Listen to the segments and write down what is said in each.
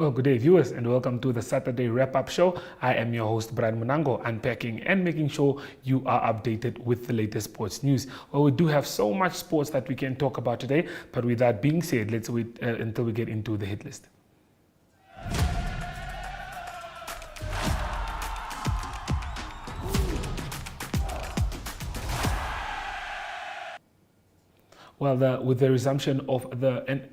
Well, good day, viewers, and welcome to the Saturday Wrap-Up Show. I am your host, Brian Munango, unpacking and making sure you are updated with the latest sports news. Well, we do have so much sports that we can talk about today, but with that being said, let's wait until we get into the hit list. Well, with the resumption of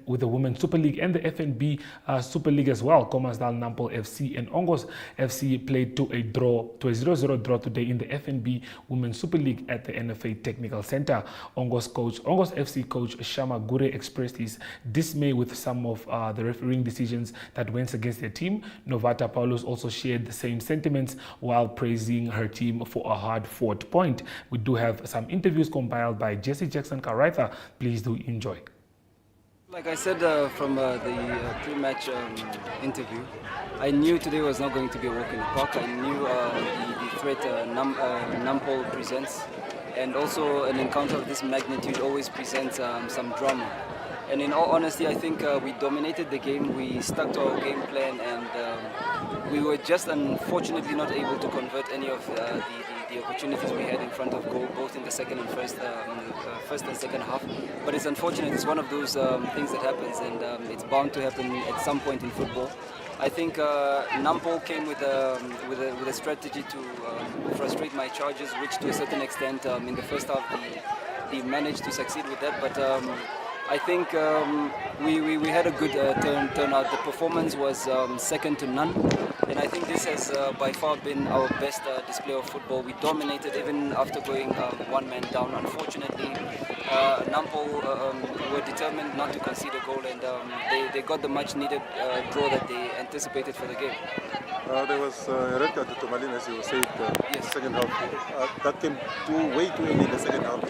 with the Women's Super League and the FNB Super League as well, Kommersdal Nampel FC and Ongos FC played to a 0-0 draw today in the FNB Women's Super League at the NFA Technical Center. Ongos FC coach Shama Gure expressed his dismay with some of the refereeing decisions that went against their team. Novata Paulus also shared the same sentiments while praising her team for a hard-fought point. We do have some interviews compiled by Jesse Jackson Karaitha. Please do enjoy. Like I said from the pre-match interview, I knew today was not going to be a walk in the park. I knew the threat Nampol presents, and also an encounter of this magnitude always presents some drama. And in all honesty, I think we dominated the game, we stuck to our game plan, and we were just unfortunately not able to convert any of the opportunities we had in front of goal, both in the second and first and second half. But it's unfortunate, it's one of those things that happens, and it's bound to happen at some point in football. I think Nampol came with a strategy to frustrate my charges, which to a certain extent in the first half they managed to succeed with that. But I think we had a good turnout. The performance was second to none, and I think this has by far been our best display of football. We dominated even after going one man down. Unfortunately, Nampol were determined not to concede a goal, and they got the much needed draw that they anticipated for the game. There was a red card to Tomalin, as you said, Yes. second half. That came way too early in the second half.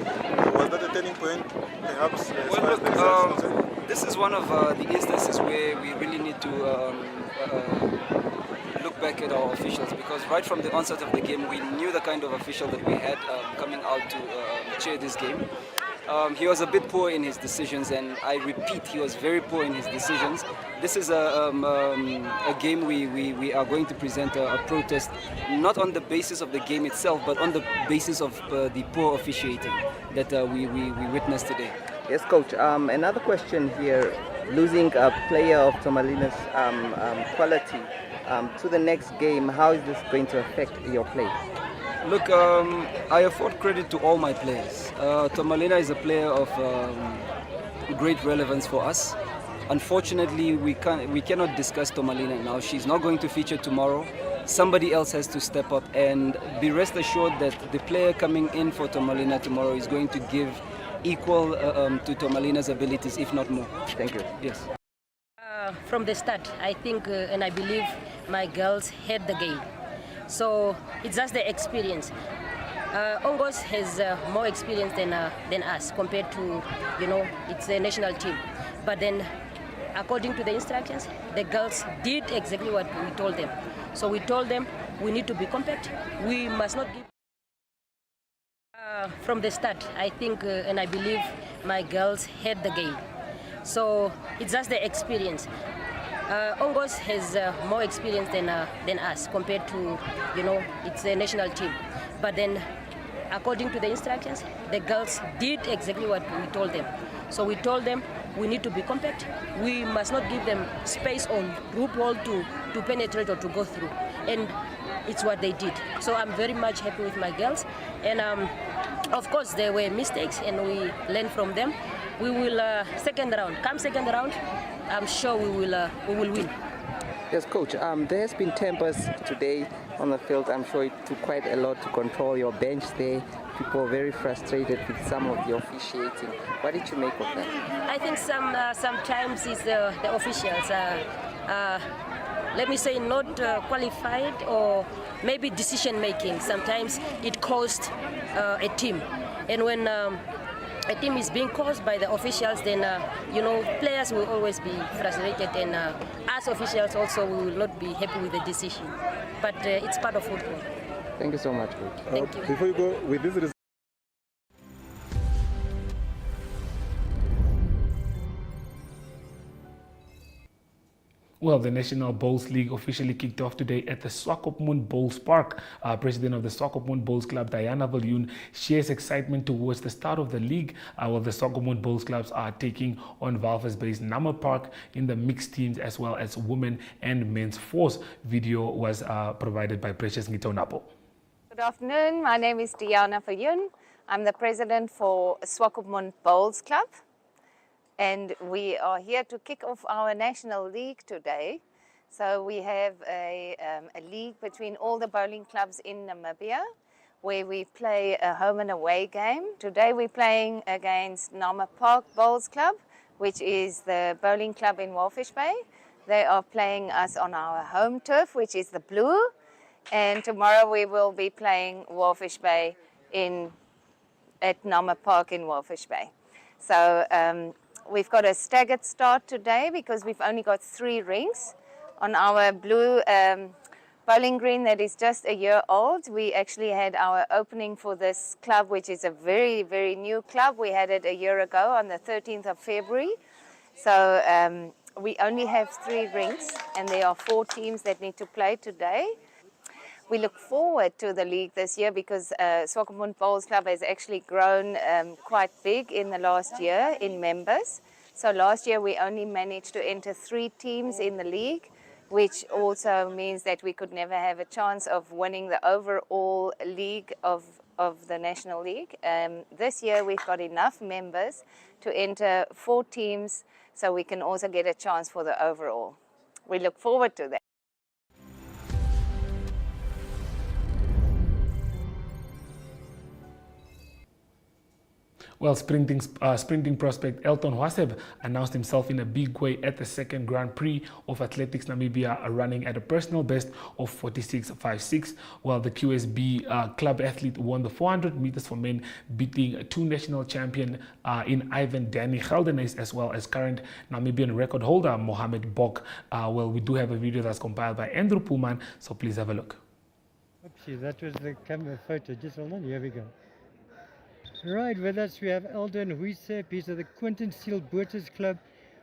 Was that a turning point, perhaps? Well, look, this is one of the instances where we really need to look back at our officials, because right from the onset of the game, we knew the kind of official that we had coming out to chair this game. He was a bit poor in his decisions, and I repeat, he was very poor in his decisions. This is a game we are going to present a protest, not on the basis of the game itself, but on the basis of the poor officiating that we witnessed today. Yes, coach. Another question here. Losing a player of Tomalina's quality to the next game, how is this going to affect your play? Look, I afford credit to all my players. Tomalina is a player of great relevance for us. Unfortunately, we cannot discuss Tomalina now. She's not going to feature tomorrow. Somebody else has to step up, and be rest assured that the player coming in for Tomalina tomorrow is going to give equal to Tomalina's abilities, if not more. Thank you. Yes. From the start, I think and I believe my girls had the game. So it's just the experience. Ongos has more experience than us compared to, it's a national team. But then, according to the instructions, the girls did exactly what we told them. So we told them we need to be compact. We must not give. From the start, I think and I believe my girls had the game. So it's just the experience. Ongos has more experience than us compared to, it's a national team. But then, according to the instructions, the girls did exactly what we told them. So we told them we need to be compact. We must not give them space or group wall to penetrate or to go through. And it's what they did. So I'm very much happy with my girls. And of course, there were mistakes, and we learned from them. We will second round. Come second round, I'm sure we will win. Yes, coach. There has been tempers today on the field. I'm sure it took quite a lot to control your bench there. People are very frustrated with some of the officiating. What did you make of that? I think sometimes it's the officials. Let me say, not qualified, or maybe decision making. Sometimes it cost a team, and when a team is being caused by the officials, then players will always be frustrated, and us officials also will not be happy with the decision. But it's part of football. Thank you so much, coach. Thank you. Before you go with this. Well, the National Bowls League officially kicked off today at the Swakopmund Bowls Park. President of the Swakopmund Bowls Club, Diana Viljoen, shares excitement towards the start of the league. The Swakopmund Bowls Clubs are taking on Walvis-based Nama Park in the mixed teams as well as women and men's fours. Video was provided by Precious Ngitonapo. Good afternoon, my name is Diana Viljoen. I'm the president for Swakopmund Bowls Club. And we are here to kick off our national league today. So we have a league between all the bowling clubs in Namibia, where we play a home and away game. Today we're playing against Nama Park Bowls Club, which is the bowling club in Walvis Bay. They are playing us on our home turf, which is the blue. And tomorrow we will be playing Walvis Bay at Nama Park in Walvis Bay. So we've got a staggered start today because we've only got 3 rings. On our blue bowling green that is just a year old, we actually had our opening for this club, which is a very, very new club. We had it a year ago on the 13th of February. So we only have 3 rings and there are 4 teams that need to play today. We look forward to the league this year because Swakopmund Bowls Club has actually grown quite big in the last year in members. So last year we only managed to enter 3 teams in the league, which also means that we could never have a chance of winning the overall league of the National League. This year we've got enough members to enter 4 teams so we can also get a chance for the overall. We look forward to that. Well, sprinting prospect Elton Waseb announced himself in a big way at the 2nd Grand Prix of Athletics Namibia, running at a personal best of 46.56. Well, the QSB club athlete won the 400 meters for men, beating 2 national champion in Ivan Danny Geldenhuys as well as current Namibian record holder Mohamed Bok. Well, we do have a video that's compiled by Andrew Pullman, so please have a look. Oopsie, that was the camera photo. Just hold on, here we go. Right, with us we have Eldon Huisep. He's of the Quinton Seal Boaters Club,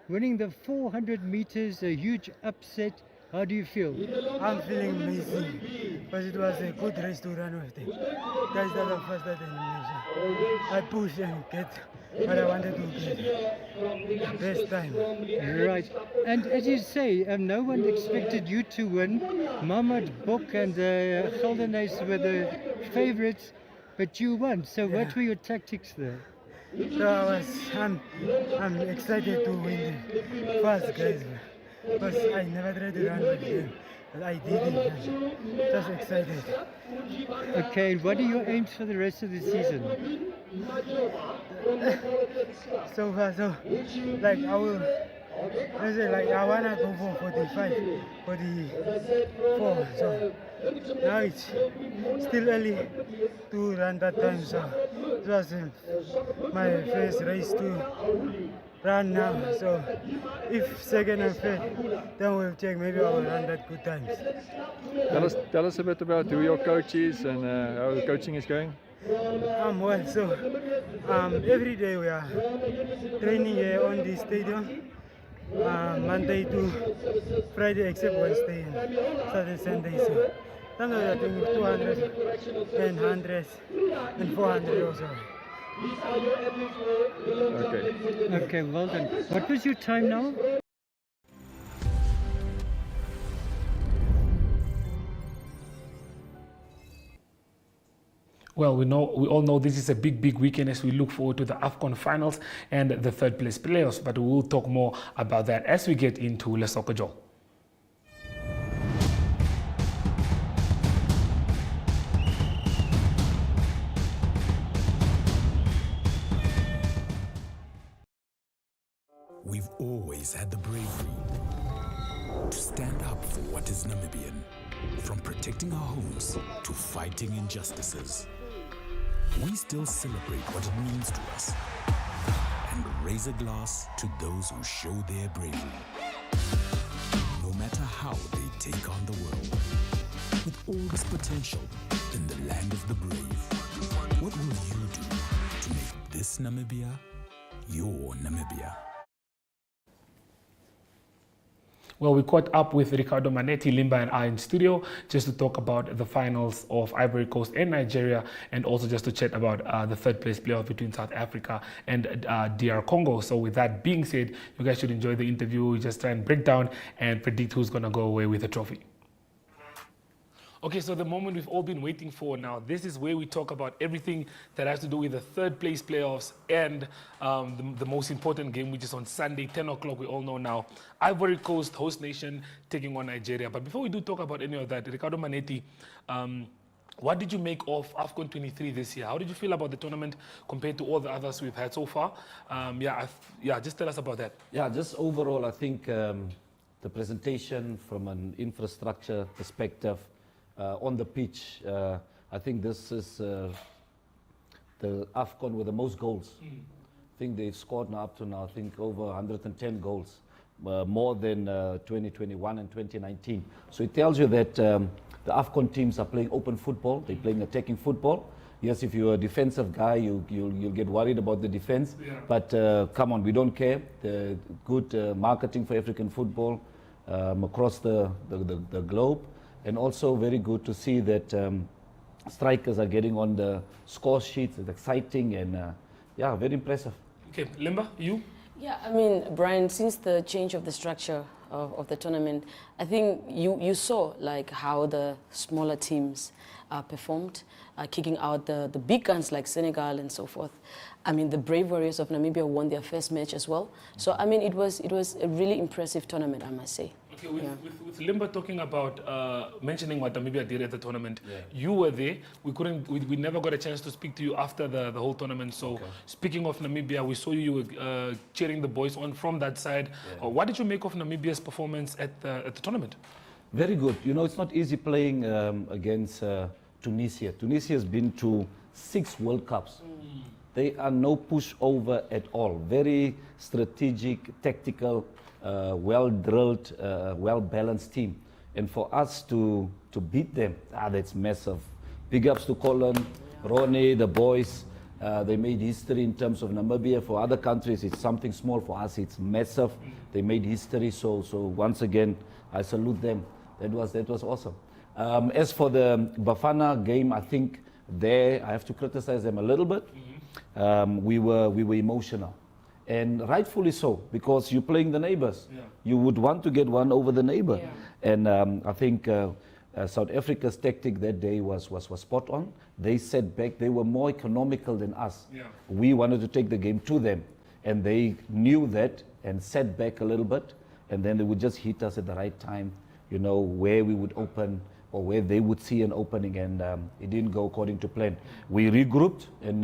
winning the 400 meters, a huge upset. How do you feel? I'm feeling amazing because it was a good race to run with them. Guys that are faster than me. I pushed and get what I wanted to get. Best time. Right, and as you say, no one expected you to win. Mohamed Bok and Geldenhuys were the favorites. But you won, so yeah. What were your tactics there? So I'm excited to win the first guys, because I never tried to run with them, but I did it, just excited. Okay, and what are your aims for the rest of the season? So like I wanna go for 45, 44, so now it's still early to run that time, so it was my first race to run now, so if second and third, then we'll check, maybe I will run that good times. Tell us a bit about who your coach is and how the coaching is going. Well, so every day we are training here on the stadium, Monday to Friday except Wednesday and Saturday, Sunday. So sometimes we are doing 200 and 100 and 400 also. Okay, well done. What was your time now? Well, we all know this is a big weekend as we look forward to the AFCON finals and the 3rd place playoffs, but we will talk more about that as we get into Lesoko Joel. We've always had the bravery to stand up for what is Namibian, from protecting our homes to fighting injustices. We still celebrate what it means to us and raise a glass to those who show their bravery. No matter how they take on the world, with all this potential in the land of the brave, what will you do to make this Namibia your Namibia? Well, we caught up with Ricardo Manetti, Limba, and I in studio just to talk about the finals of Ivory Coast and Nigeria, and also just to chat about the third place playoff between South Africa and DR Congo. So with that being said, you guys should enjoy the interview. We just try and break down and predict who's going to go away with the trophy. Okay, so the moment we've all been waiting for now. This is where we talk about everything that has to do with the third place playoffs and the most important game, which is on Sunday, 10 o'clock. We all know now. Ivory Coast, host nation, taking on Nigeria. But before we do talk about any of that, Ricardo Manetti, what did you make of AFCON 23 this year? How did you feel about the tournament compared to all the others we've had so far? Just tell us about that. Yeah, just overall, I think the presentation from an infrastructure perspective, on the pitch, I think this is the AFCON with the most goals. I think they've scored now up to now, I think over 110 goals, more than 2021 and 2019. So it tells you that the AFCON teams are playing open football, they're playing attacking football. Yes, if you're a defensive guy, you'll get worried about the defense, but come on, we don't care. The good marketing for African football across the globe. And also very good to see that strikers are getting on the score sheets. It's exciting and very impressive. Okay, Limba, you? Yeah, I mean, Brian, since the change of the structure of the tournament, I think you saw like how the smaller teams performed, kicking out the big guns like Senegal and so forth. I mean, the Brave Warriors of Namibia won their first match as well. So, I mean, it was a really impressive tournament, I must say. Okay, with Limba talking about mentioning what Namibia did at the tournament, you were there. We never got a chance to speak to you after the whole tournament. So speaking of Namibia, we saw you were cheering the boys on from that side. What did you make of Namibia's performance at the tournament? Very good. You know, it's not easy playing against Tunisia. Tunisia has been to 6 World Cups. They are no pushover at all. Very strategic, tactical, well-drilled, well-balanced team. And for us to beat them, that's massive. Big ups to Colin, Ronnie, the boys. They made history in terms of Namibia. For other countries, it's something small. For us, it's massive. They made history. So once again, I salute them. That was awesome. As for the Bafana game, I think there I have to criticize them a little bit. We were emotional. And rightfully so, because you're playing the neighbors. You would want to get one over the neighbor. And I think South Africa's tactic that day was spot on. They sat back. They were more economical than us. We wanted to take the game to them. And they knew that and sat back a little bit. And then they would just hit us at the right time, you know, where we would open or where they would see an opening. And it didn't go according to plan. We regrouped and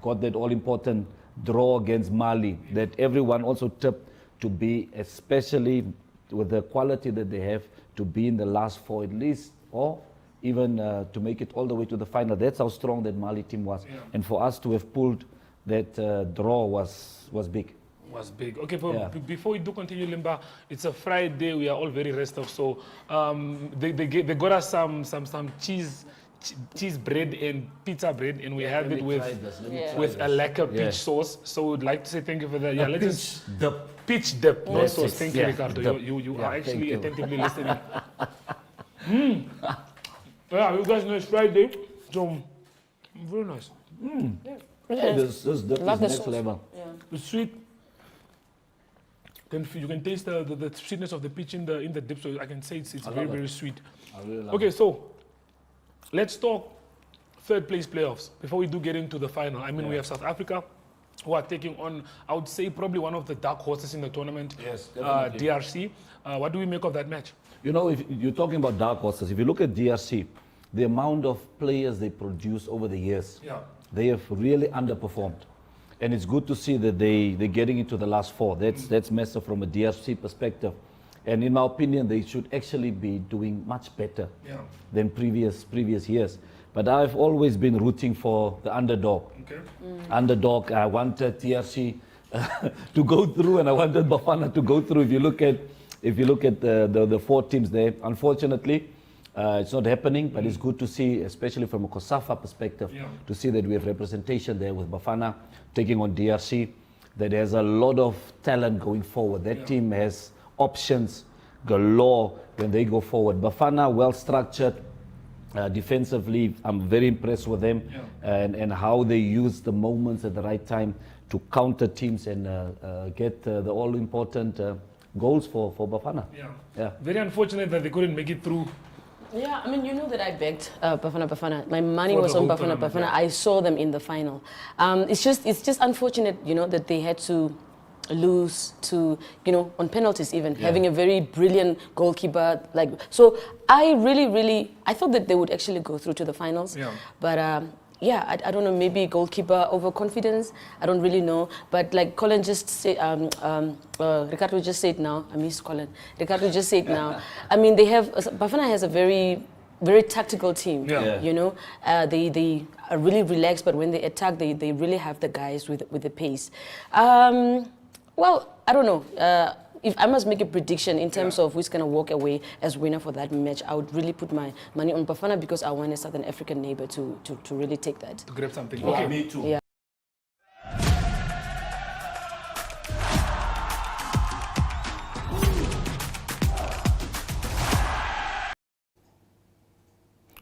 got that all-important draw against Mali that everyone also tipped to be, especially with the quality that they have, to be in the last 4 at least, or even to make it all the way to the final. That's how strong that Mali team was. And for us to have pulled that draw was big. Was big. Okay, before we do continue, Limba, it's a Friday. We are all very restive. So they got us some cheese bread and pizza bread, and we have it with a lacquer peach sauce. So we'd like to say thank you for that. Yeah, let's peach dip, no sauce. Thank you, Ricardo. You are actually attentively listening. Yeah, you guys know it's Friday, so very nice. This dip is next level. The sweet. You can taste the sweetness of the peach in the dip, so I can say it's very sweet. I really love Okay, so let's talk third place playoffs before we do get into the final. I mean, we have South Africa who are taking on, I would say, probably one of the dark horses in the tournament, DRC. What do we make of that match? You know, if you're talking about dark horses, if you look at DRC, the amount of players they produce over the years, they have really underperformed. And it's good to see that they're getting into the last 4. That's massive from a DRC perspective. And in my opinion, they should actually be doing much better than previous years. But I've always been rooting for the underdog. Underdog, I wanted DRC to go through, and I wanted Bafana to go through. If you look at the 4 teams there, unfortunately, it's not happening. But it's good to see, especially from a COSAFA perspective, to see that we have representation there with Bafana taking on DRC. That has a lot of talent going forward. That team has options galore when they go forward. Bafana, well structured. Defensively, I'm very impressed with them and how they use the moments at the right time to counter teams and get the all-important goals for Bafana. Yeah. Very unfortunate that they couldn't make it through. Yeah, I mean, you know that I begged Bafana. My money For was the on whole Bafana. tournament, yeah. I saw them in the final. It's just unfortunate, you know, that they had to lose to, you know, on penalties even, having a very brilliant goalkeeper. So I I thought that they would actually go through to the finals. Yeah. But I don't know, maybe goalkeeper overconfidence. I don't really know. But like Colin just said, Ricardo just said now, I miss Colin. Ricardo just said now, I mean, Bafana has a very tactical team. You know, they are really relaxed, but when they attack, they really have the guys with the pace. Well, I don't know. If I must make a prediction in terms of who's going to walk away as winner for that match, I would really put my money on Bafana because I want a Southern African neighbor to really take that. To grab something. Yeah. Okay, me too. Yeah.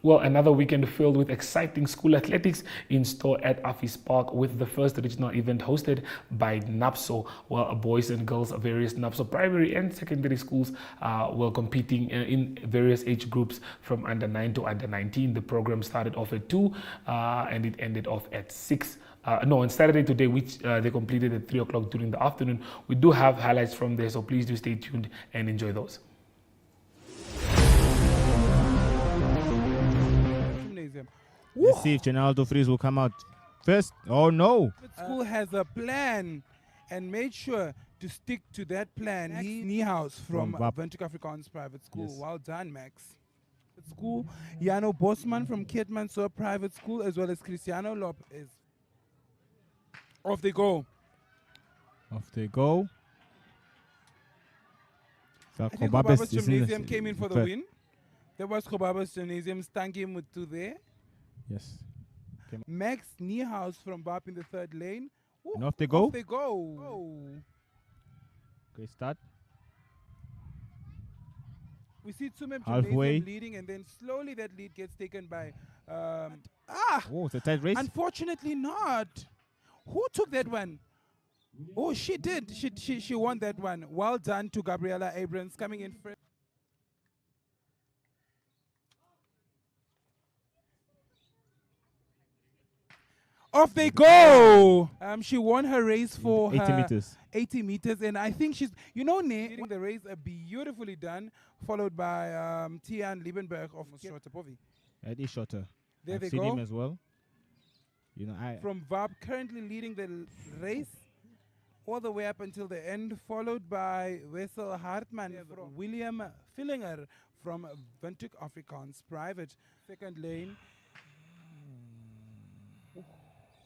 Well, another weekend filled with exciting school athletics in store at Affiespark with the first regional event hosted by NAPSO. Well, boys and girls, various NAPSO primary and secondary schools were competing in various age groups from under 9 to under 19. The program started off at 2 and it ended off at 6. On Saturday today, which they completed at 3 o'clock during the afternoon. We do have highlights from there, so please do stay tuned and enjoy those. Let's see if Ronaldo Fries will come out first. Oh no! The school has a plan and made sure to stick to that plan. Niehaus from Windhoek Afrikaans Private School. Yes. Well done, Max. School, Jano Bosman from Keetmanshoop Private School, as well as Cristiano Lopez. Off they go. Off they go. I think Kobaba's Gymnasium came in for the win. There was Kobaba's Gymnasium, Stangi Mutu there. Yes. Max Niehaus from Bap in the third lane. Ooh, And off they go. Off they go. Great start. We see Tsumeb Halfway. Gymnasium leading, and then slowly that lead gets taken by... Oh, it's a tight race. Unfortunately not. Who took that one? Oh, she did. She won that one. Well done to Gabriela Abrams coming in first. Off they go! She won her race for 80 meters. 80 meters, and I think she's, you know, the race beautifully done, followed by Tian Liebenberg of Shortapovi. That is shorter. There I've they seen go. him as well. You know, From VAB, currently leading the race all the way up until the end, followed by Wessel Hartman, from William Fillinger from Windhoek Afrikaans Private. Second lane.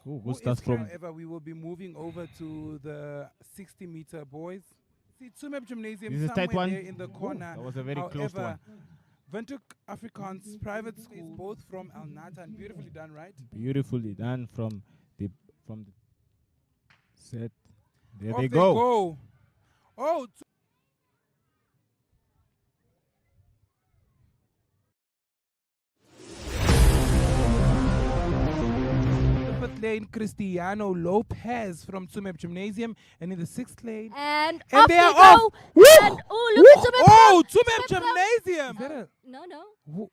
Ooh, good stuff from. However, we will be moving over to the 60-meter boys. See Tsumeb Gymnasium This is a tight somewhere one. there in the corner. That was a very close one. Windhoek Afrikaans Private School, both from Al Natan. Beautifully done, right? Beautifully done from the set. There Off they go. Oh, fifth lane, Cristiano Lopez from Tsumeb Gymnasium, and in the sixth lane, and off they they are go. off. And oh, look at Tsumeb. Oh, Tsumeb Gymnasium. No,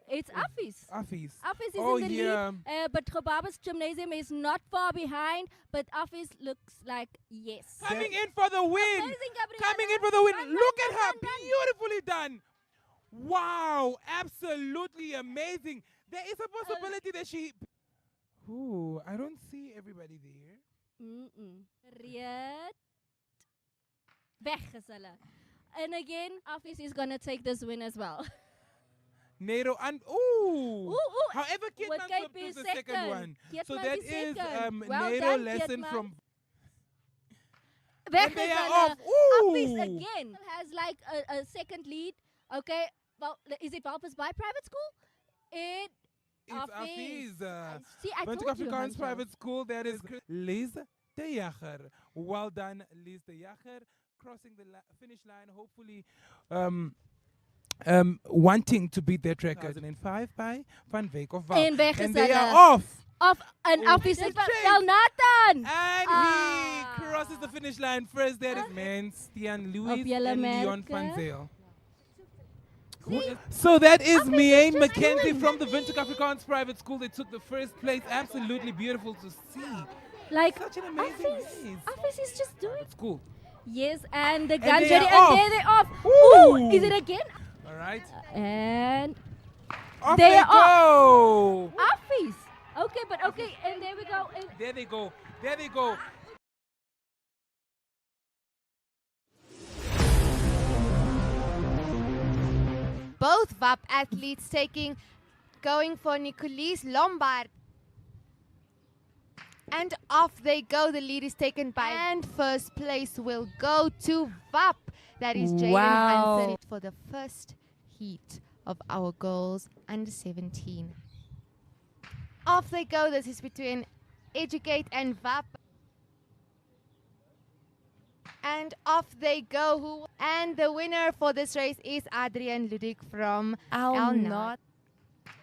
it's Affies. Affies. Affies is Oh, in the yeah. lead, but Kobaba's Gymnasium is not far behind, but Affies looks like yes. Coming in for the win. Amazing, Gabriela. Coming in for the win. Run, Look run, at her. run, run. Beautifully done. Wow. Absolutely amazing. There is a possibility that she... Ooh, I don't see everybody there. Reed. Weg is hulle. And again, Affies is going to take this win as well. Nero and however, Keetmanshoop took the second one. So that is Well Nero done, lesson Keetman. from. Weg And they is are hulle. off. Ooh. Affies again has like a second lead. Okay, well, is it Walpers by private school? It's Affies. See, I Windhoek told you, Afrikaans Hansel. Private School. That is Liz de Jager. Well done, Liz de Jager. Crossing the finish line. Hopefully, wanting to beat that record. 2005 by Van Wyk of Val. En weg is And they hulle. are off. Of an Affiespark. Wel Nathan. And he crosses the finish line first. That is man, Stian Louis Op julle and Leon merke. van Zyl. So that is Miane McKenzie from the Windhoek Afrikaans Private School. They took the first place. Absolutely beautiful to see. Like, Such an amazing race. Affies is just doing It's cool. Yes, and the And gun they ready, are and there they off. Ooh. Ooh, is it again? All right. And Off they they are go. Affies. Okay, but okay, and there we go. And There they go. There they go. Both VAP athletes going for Nicolis Lombard. And off they go. The lead is taken by. And first place will go to VAP. That is Jalen Wow. Hansen for the first heat of our girls under 17. Off they go. This is between Educate and VAP. And off they go. And the winner for this race is Adrian Ludik from Al Not.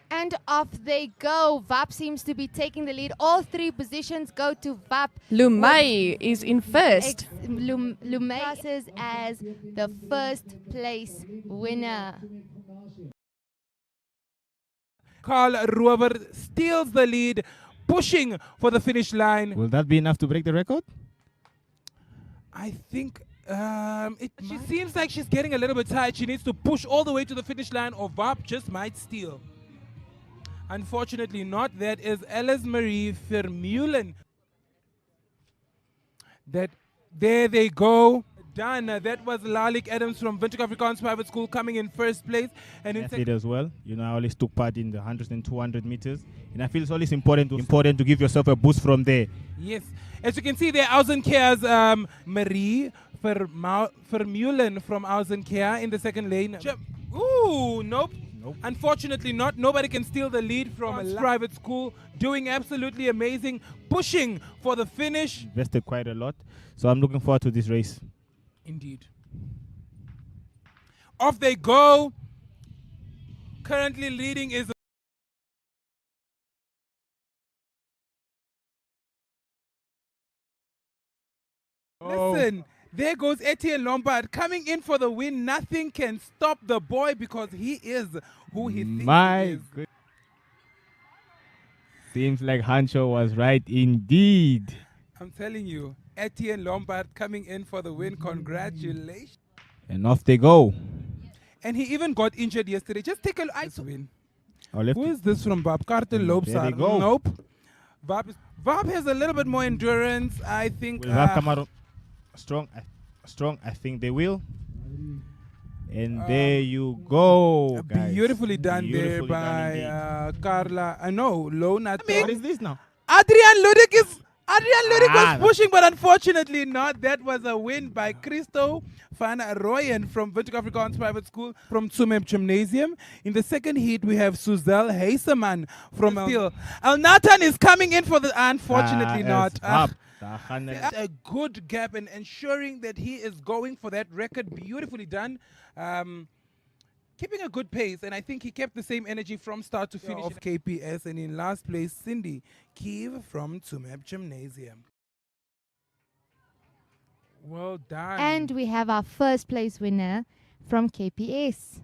And off they go. VAP seems to be taking the lead. All three positions go to VAP. Lumay is in first. Lumay passes as the first place winner. Carl Rover steals the lead, pushing for the finish line. Will that be enough to break the record? I think she seems like she's getting a little bit tired. She needs to push all the way to the finish line, or VAP just might steal. Unfortunately not. That is Alice Marie Vermeulen. There they go. Done. That was Lalik Adams from Windhoek Afrikaans Private School coming in first place. And in Athlete as well. You know, I always took part in the 100 and 200 meters. And I feel it's always important to give yourself a boost from there. Yes. As you can see there, Ausenkeer's Marie Vermeulen from Ausenkeer in the second lane. Ooh, nope. Unfortunately not. Nobody can steal the lead from a private school. Doing absolutely amazing. Pushing for the finish. Invested quite a lot. So I'm looking forward to this race. Indeed. Off they go. Currently leading is Listen, there goes Etienne Lombard coming in for the win. Nothing can stop the boy because he is who he thinks he is. Good. Seems like Hancho was right indeed. I'm telling you, Etienne Lombard coming in for the win. Congratulations. And off they go. And he even got injured yesterday. Just take a look. I win. Oh, Who is this from Bab? Carter Lobsar. There they go. Nope. Bab has a little bit more endurance. I think. Will Bab come out strong? I think they will. And there you go, guys. Beautifully done there by Carla. No, Lona. What is this now? Adrian Ludik was pushing, but unfortunately not. That was a win by Christo van Rooyen from Windhoek Afrikaans Private School from Tsumeb Gymnasium. In the second heat, we have Suzel Heiseman from Al Nathan is coming in for the. Unfortunately not. A good gap and ensuring that he is going for that record. Beautifully done. Keeping a good pace, and I think he kept the same energy from start to finish of KPS. And in last place, Cindy Kiev from Tsumeb Gymnasium. Well done. And we have our first place winner from KPS.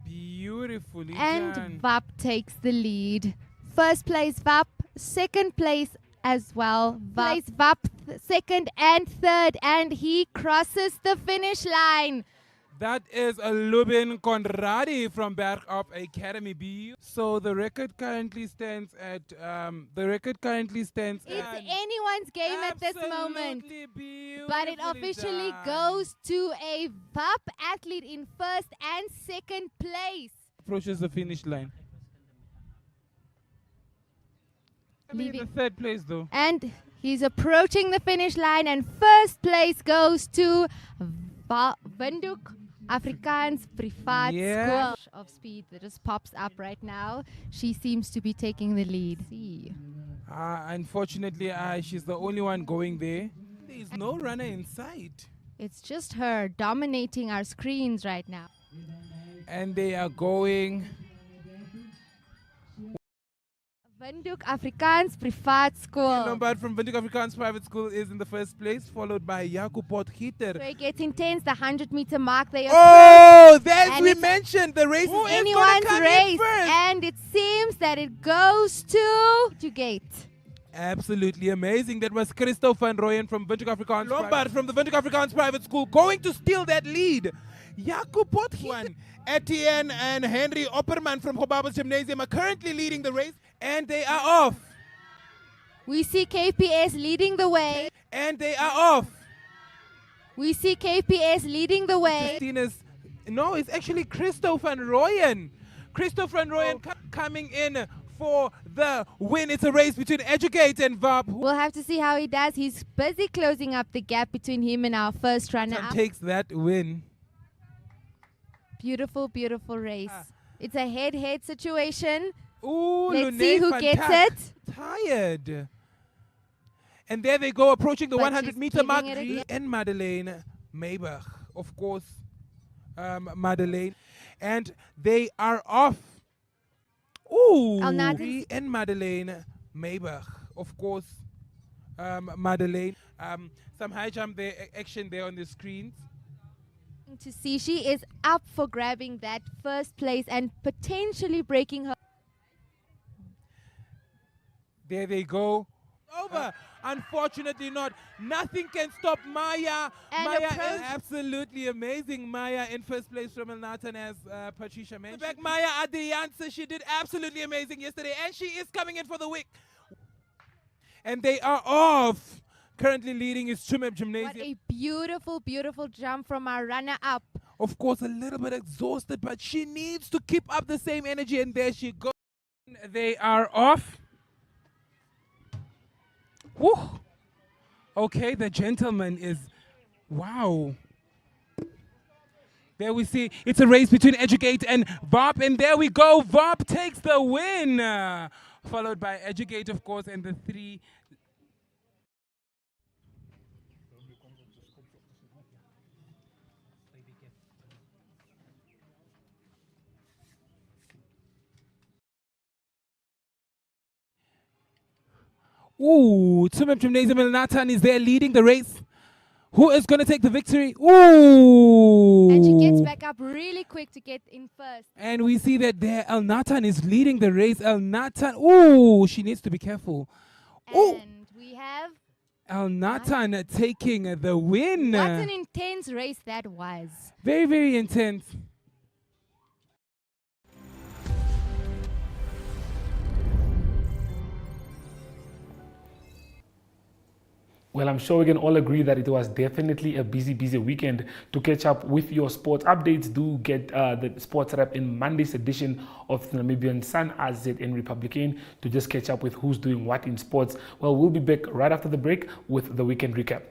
Beautifully and done. VAP takes the lead. First place VAP, second place as well. VAP second and third, and he crosses the finish line. That is a Lubin Conradi from Bergop Academy B. So the record currently stands at It's anyone's game at this moment. But it officially goes to a VAP athlete in first and second place. Approaches the finish line. In the third place though. And he's approaching the finish line, and first place goes to Windhoek Afrikaans Privaat School of Speed that just pops up right now. She seems to be taking the lead. Unfortunately, she's the only one going there. There is no runner in sight. It's just her dominating our screens right now. And they are going. Windhoek Afrikaans Privaat School. Lombard from Windhoek Afrikaans Private School is in the first place, followed by Jaco Potgieter. So it gets intense, the 100-meter mark. They Oh, as we mentioned, the race is anyone's come race. in first. And it seems that it goes to gate. Absolutely amazing. That was Christo van Rooyen from Windhoek Afrikaans. Lombard from the Windhoek Afrikaans Private School going to steal that lead. Jaco Potgieter. Etienne and Henry Opperman from Hobabos Gymnasium are currently leading the race, and they are off. We see KPS leading the way. And they are off. We see KPS leading the way. No, it's actually Christo van Rooyen. Christo van Rooyen coming in for the win. It's a race between Educate and VAP. We'll have to see how he does. He's busy closing up the gap between him and our first runner-up. Takes that win. Beautiful, beautiful race. It's a head-head situation. Ooh, Let's see who gets it. Tired. And there they go, approaching the But 100-meter she's mark. giving it again. And Madeleine Maybach, of course. Madeleine. And they are off. Ooh. And Madeleine Maybach, of course. Madeleine. Some high jump action there on the screens. To see she is up for grabbing that first place and potentially breaking her. There they go. Over. Unfortunately not. Nothing can stop Maya. And Maya is absolutely amazing. Maya in first place from El Nathan, as Patricia mentioned. Back Maya Adrianse. She did absolutely amazing yesterday. And she is coming in for the wick. And they are off. Currently leading is Chumeb Gymnasium. What a beautiful, beautiful jump from our runner-up. Of course, a little bit exhausted, but she needs to keep up the same energy, and there she goes. They are off. Woo. Okay, the gentleman is, wow. There we see, it's a race between Educate and VAP, and there we go. VAP takes the win. Followed by Educate, of course, and the three. Ooh, Tsumeb Gymnasium El Nathan is there leading the race. Who is going to take the victory? Ooh! And she gets back up really quick to get in first. And we see that there El Nathan is leading the race. El Nathan, ooh, she needs to be careful. Ooh! And we have... El Nathan taking the win. What an intense race that was. Very, very intense. Well, I'm sure we can all agree that it was definitely a busy weekend. To catch up with your sports updates, do get the sports wrap in Monday's edition of the Namibian Sun AZN Republican to just catch up with who's doing what in sports. Well, we'll be back right after the break with the weekend recap.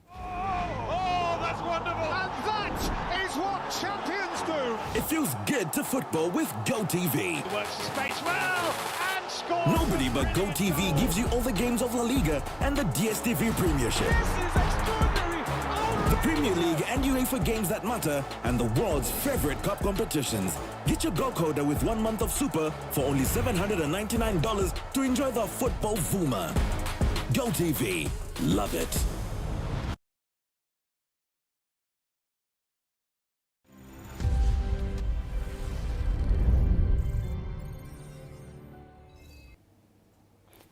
Oh, that's wonderful. And that is what champions do. It feels good to football with GoTV. Works the space well and scores. Nobody but GoTV gives you all the games of La Liga and the DStv Premiership. The Premier League and UEFA games that matter, and the world's favorite cup competitions. Get your Go Coder with 1 month of Super for only $799 to enjoy the football Vuma. GoTV. Love it.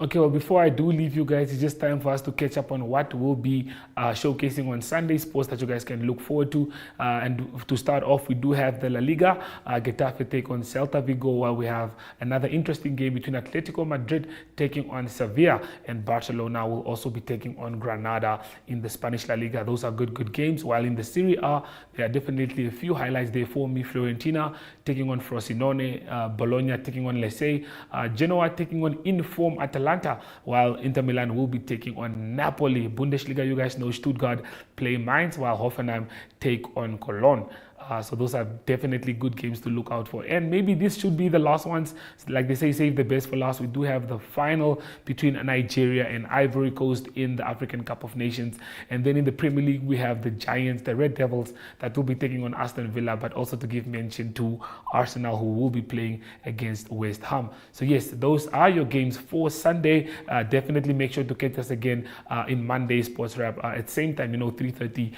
Okay, well, before I do leave you guys, it's just time for us to catch up on what we'll be showcasing on Sunday, sports that you guys can look forward to. And to start off, we do have the La Liga, Getafe take on Celta Vigo, while we have another interesting game between Atletico Madrid taking on Sevilla, and Barcelona will also be taking on Granada in the Spanish La Liga. Those are good games. While in the Serie A, there are definitely a few highlights there for me. Fiorentina taking on Frosinone, Bologna taking on Lecce, Genoa taking on Inform Atalanta, while Inter Milan will be taking on Napoli. Bundesliga, you guys know Stuttgart play Mainz, while Hoffenheim take on Cologne. So those are definitely good games to look out for. And maybe this should be the last ones. Like they say, save the best for last. We do have the final between Nigeria and Ivory Coast in the African Cup of Nations. And then in the Premier League, we have the Giants, the Red Devils, that will be taking on Aston Villa, but also to give mention to Arsenal, who will be playing against West Ham. So yes, those are your games for Sunday. Definitely make sure to catch us again in Monday's Sports Wrap at the same time, 3:30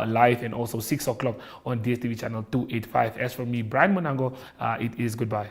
live, and also 6 o'clock on DSTV channel 285. As for me, Brian Monango, it is goodbye.